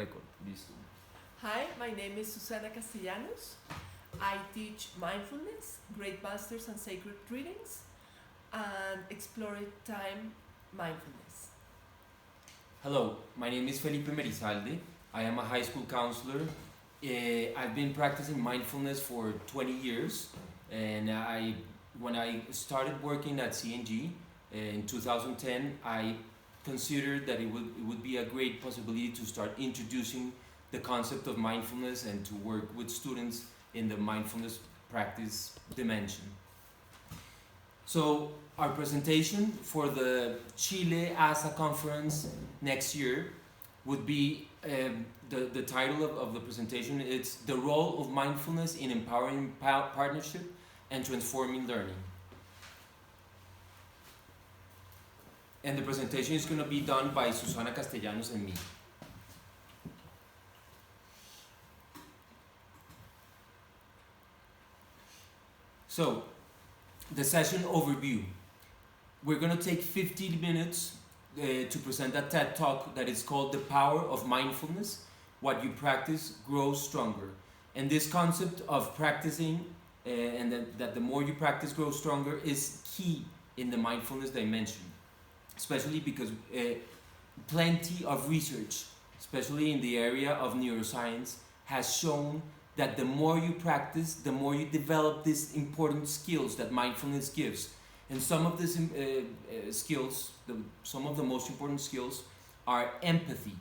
Record, listo. Hi, my name is Susana Castellanos. I teach mindfulness, great masters and sacred readings, and exploring time mindfulness. Hello, my name is Felipe Merizalde. I am a high school counselor. I've been practicing mindfulness for 20 years, and when I started working at CNG in 2010, I considered that it would be a great possibility to start introducing the concept of mindfulness and to work with students in the mindfulness practice dimension. So our presentation for the Chile ASA conference next year would be the title of the presentation. It's the role of mindfulness in empowering partnership and transforming learning. And the presentation is going to be done by Susana Castellanos and me. So, the session overview. We're going to take 15 minutes to present a TED Talk that is called The Power of Mindfulness. What you practice grows stronger. And this concept of practicing and that the more you practice grows stronger is key in the mindfulness dimension. Especially because plenty of research, especially in the area of neuroscience, has shown that the more you practice, the more you develop these important skills that mindfulness gives. And some of these skills, some of the most important skills, are empathy,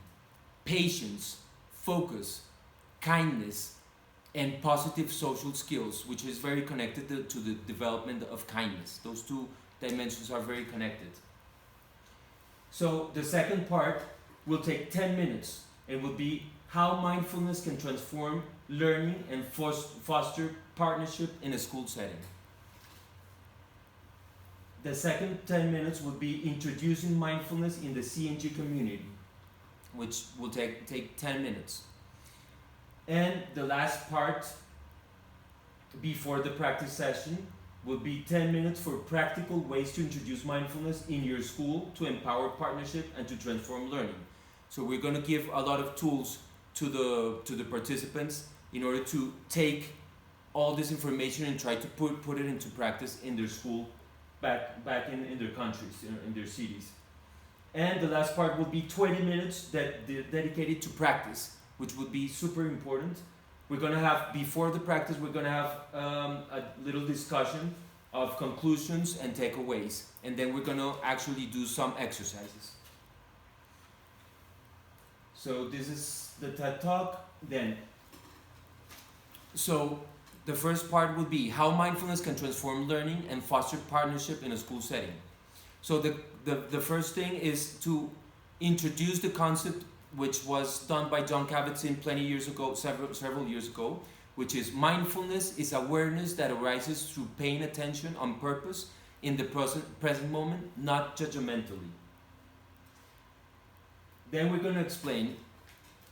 patience, focus, kindness, and positive social skills, which is very connected to the development of kindness. Those two dimensions are very connected. So the second part will take 10 minutes. It will be how mindfulness can transform learning and foster partnership in a school setting. The second 10 minutes will be introducing mindfulness in the CNG community, which will take 10 minutes. And the last part, before the practice session, will be 10 minutes for practical ways to introduce mindfulness in your school to empower partnership and to transform learning. So we're going to give a lot of tools to the participants in order to take all this information and try to put it into practice in their school, back in their countries, in their cities. And the last part will be 20 minutes dedicated to practice, which would be super important. We're going to have, before the practice, we're going to have a little discussion of conclusions and takeaways. And then we're going to actually do some exercises. So this is the TED Talk. Then, so the first part would be how mindfulness can transform learning and foster partnership in a school setting. So the first thing is to introduce the concept, which was done by John Kabat-Zinn several years ago, which is mindfulness is awareness that arises through paying attention on purpose in the present moment, not judgmentally. Then we're going to explain,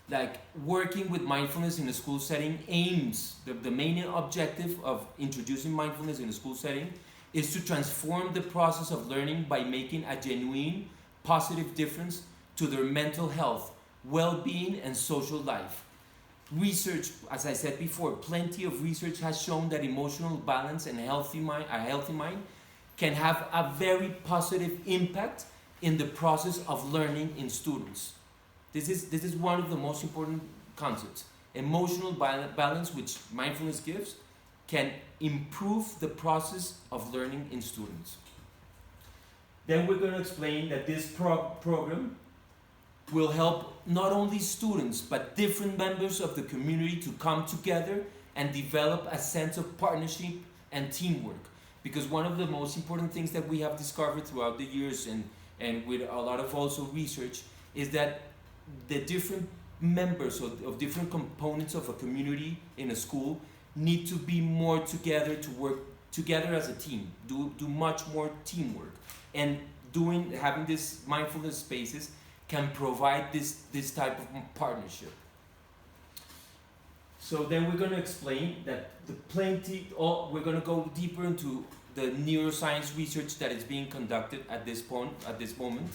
like, working with mindfulness in a school setting aims, the main objective of introducing mindfulness in a school setting is to transform the process of learning by making a genuine, positive difference to their mental health, well-being, and social life. Research, as I said before, plenty of research has shown that emotional balance and a healthy mind can have a very positive impact in the process of learning in students. This is one of the most important concepts. Emotional balance, which mindfulness gives, can improve the process of learning in students. Then we're going to explain that this program will help not only students but different members of the community to come together and develop a sense of partnership and teamwork. Because one of the most important things that we have discovered throughout the years and with a lot of also research is that the different members of different components of a community in a school need to be more together, to work together as a team, do much more teamwork. And having these mindfulness spaces can provide this type of partnership. So then we're going to explain that we're going to go deeper into the neuroscience research that is being conducted at this moment,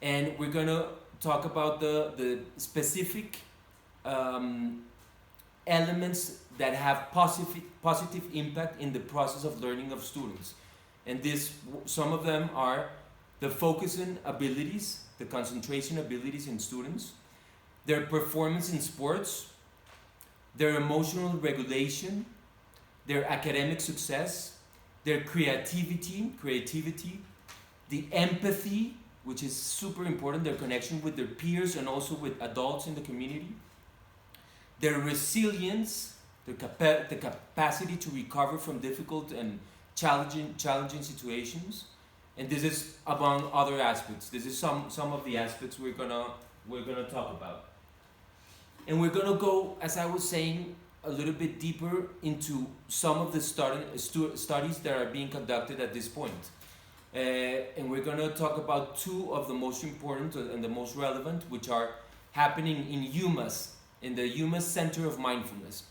and we're going to talk about the specific elements that have positive impact in the process of learning of students. And some of them are the focusing abilities, the concentration abilities in students, their performance in sports, their emotional regulation, their academic success, their creativity, the empathy, which is super important, their connection with their peers and also with adults in the community, their resilience, the capacity to recover from difficult and challenging situations, and this is among other aspects. This is some of the aspects we're gonna talk about, and we're gonna go, as I was saying, a little bit deeper into some of the studies that are being conducted at this point. And we're going to talk about two of the most important and the most relevant, which are happening in UMass, in the UMass Center of Mindfulness,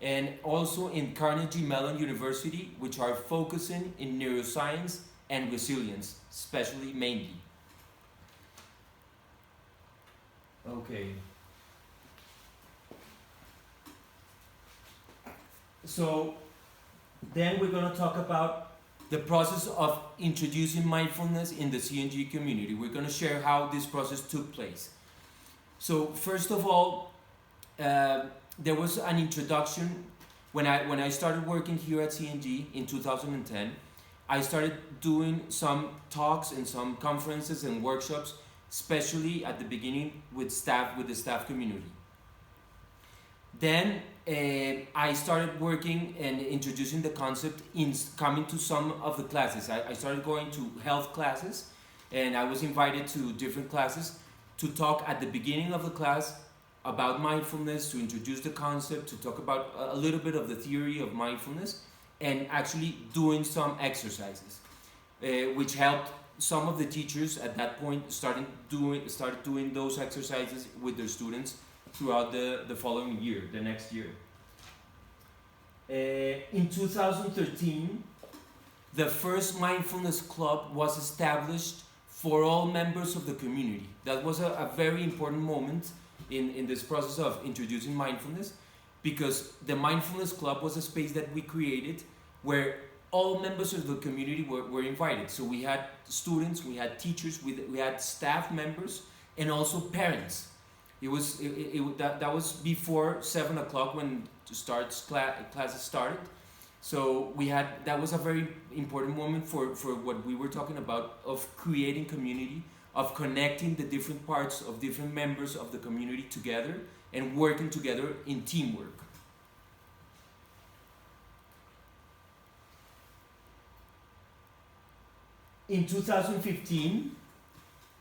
and also in Carnegie Mellon University, which are focusing in neuroscience and resilience, especially mainly. Okay. So then we're going to talk about the process of introducing mindfulness in the CNG community. We're going to share how this process took place. So first of all, there was an introduction when I started working here at CNG in 2010. I started doing some talks and some conferences and workshops, especially at the beginning with the staff community. Then I started working and introducing the concept in coming to some of the classes. I started going to health classes, and I was invited to different classes to talk at the beginning of the class about mindfulness, to introduce the concept, to talk about a little bit of the theory of mindfulness, and actually doing some exercises, which helped some of the teachers at that point started doing those exercises with their students throughout the following year, the next year. In 2013, the first mindfulness club was established for all members of the community. That was a very important moment in this process of introducing mindfulness, because the mindfulness club was a space that we created where all members of the community were invited. So we had students, we had teachers, we had staff members, and also parents. That was before 7 o'clock when classes started. So that was a very important moment for what we were talking about, of creating community, of connecting the different parts of different members of the community together and working together in teamwork. In 2015,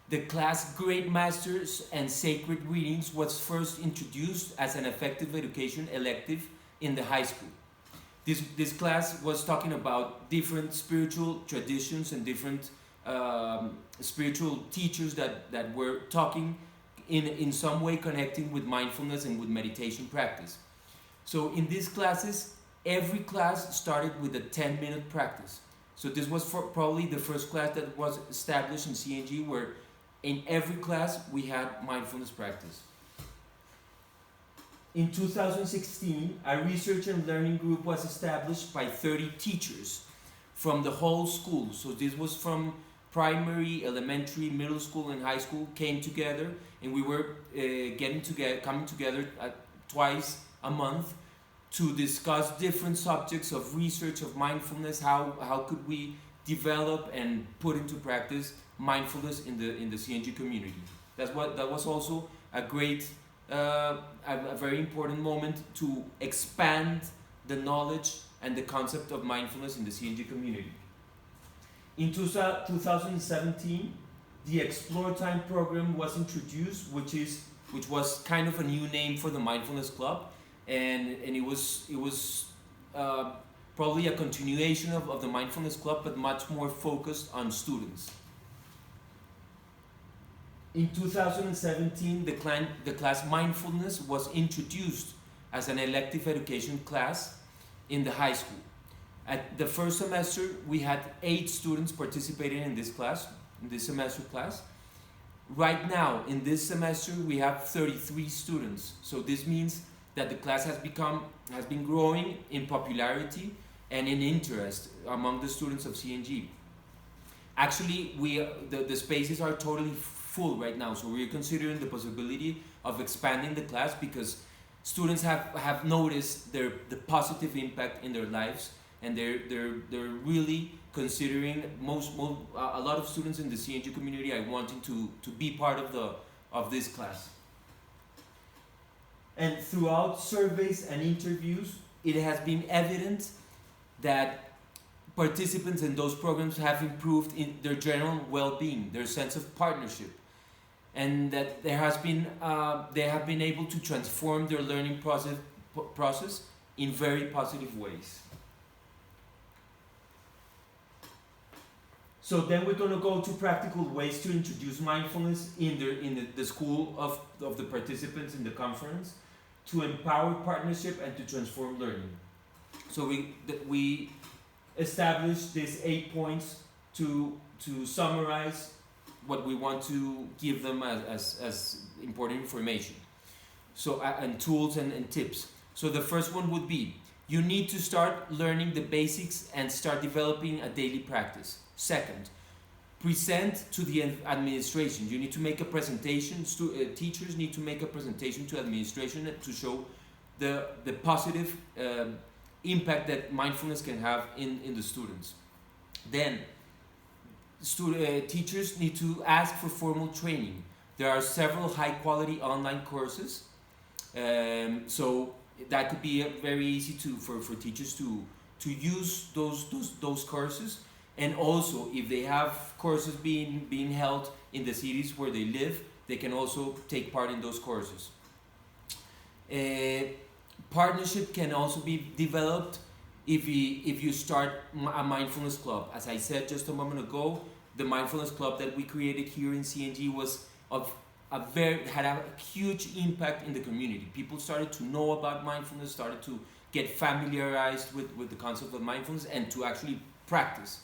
the class Great Masters and Sacred Readings was first introduced as an effective education elective in the high school. This class was talking about different spiritual traditions and different spiritual teachers that were talking in some way connecting with mindfulness and with meditation practice. So in these classes, every class started with a 10-minute practice. So this was probably the first class that was established in CNG, where in every class we had mindfulness practice. In 2016, a research and learning group was established by 30 teachers from the whole school. So this was from primary, elementary, middle school, and high school came together, and we were coming together twice a month to discuss different subjects of research of mindfulness. How could we develop and put into practice mindfulness in the CNG community? That was also a very important moment to expand the knowledge and the concept of mindfulness in the CNG community. In 2017, the Explore Time program was introduced, which was kind of a new name for the Mindfulness Club, and it was probably a continuation of the Mindfulness Club, but much more focused on students. In 2017, the class Mindfulness was introduced as an elective education class in the high school. At the first semester, we had 8 students participating in this semester class. Right now, in this semester, we have 33 students. So this means that the class has been growing in popularity and in interest among the students of CNG. Actually, the spaces are totally full right now, so we're considering the possibility of expanding the class because students have noticed the positive impact in their lives, and they're really considering a lot of students in the CNG community are wanting to be part of this class. And throughout surveys and interviews, it has been evident that participants in those programs have improved in their general well-being, their sense of partnership, and that they have been able to transform their learning process in very positive ways. So then we're going to go to practical ways to introduce mindfulness in the school of the participants in the conference, to empower partnership and to transform learning. So we established these 8 points to summarize what we want to give them as important information. So and tools and tips. So the first one would be, you need to start learning the basics and start developing a daily practice. Second, present to the administration. You need to make a presentation. Teachers need to make a presentation to administration to show the positive impact that mindfulness can have in the students. Then, teachers need to ask for formal training. There are several high-quality online courses, so that could be very easy for teachers to use those courses. And also, if they have courses being held in the cities where they live, they can also take part in those courses. Partnership can also be developed if you start a mindfulness club. As I said just a moment ago, the mindfulness club that we created here in CNG was had a huge impact in the community. People started to know about mindfulness, started to get familiarized with the concept of mindfulness, and to actually practice.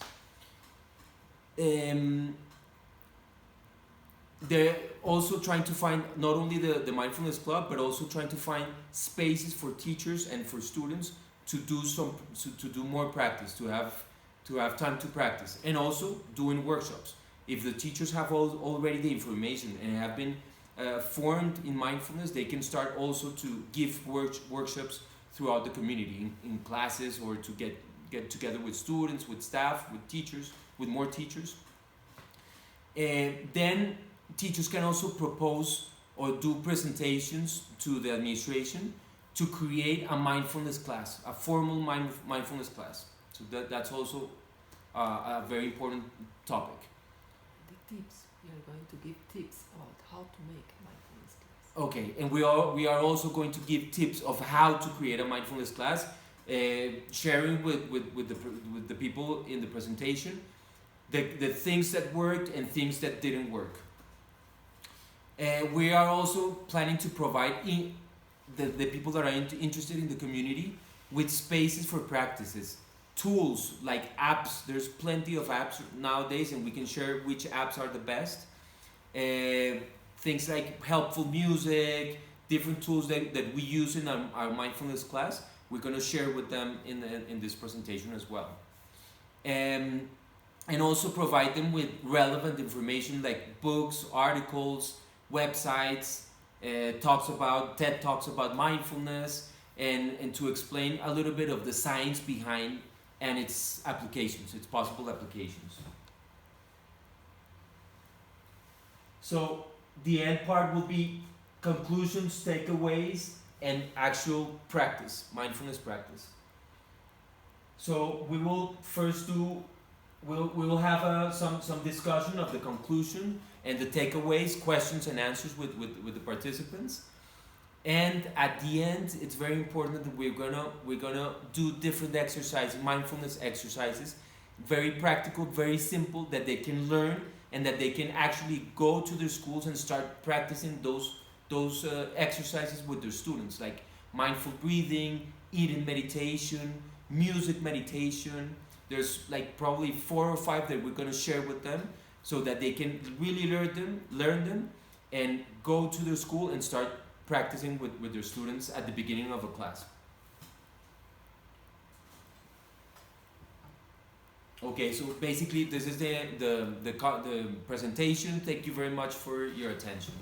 They're also trying to find not only the mindfulness club, but also trying to find spaces for teachers and for students to do more practice, to have time to practice, and also doing workshops. If the teachers have already the information and have been formed in mindfulness, they can start also to give workshops throughout the community in classes, or to get together with students, with staff, with teachers, with more teachers. Then teachers can also propose or do presentations to the administration to create a mindfulness class, a formal mindfulness class. So that's also a very important topic. The tips, we are going to give tips about how to make a mindfulness class. Okay, and we are also going to give tips of how to create a mindfulness class, sharing with the people in the presentation the things that worked and things that didn't work. We are also planning to provide the people that are interested in the community with spaces for practices, tools like apps. There's plenty of apps nowadays, and we can share which apps are the best. Things like helpful music, different tools that we use in our mindfulness class. We're going to share with them in this presentation as well. And also provide them with relevant information like books, articles, websites, TED talks about mindfulness, and to explain a little bit of the science behind and its applications, its possible applications. So the end part will be conclusions, takeaways, and actual practice, mindfulness practice. So we will first we will have some discussion of the conclusion and the takeaways, questions and answers with the participants. And at the end, it's very important that we're gonna do different exercises, mindfulness exercises, very practical, very simple, that they can learn and that they can actually go to their schools and start practicing those exercises with their students, like mindful breathing, eating meditation, music meditation. There's like probably 4 or 5 that we're going to share with them so that they can really learn them, and go to their school and start practicing with their students at the beginning of a class. Okay, so basically this is the presentation. Thank you very much for your attention.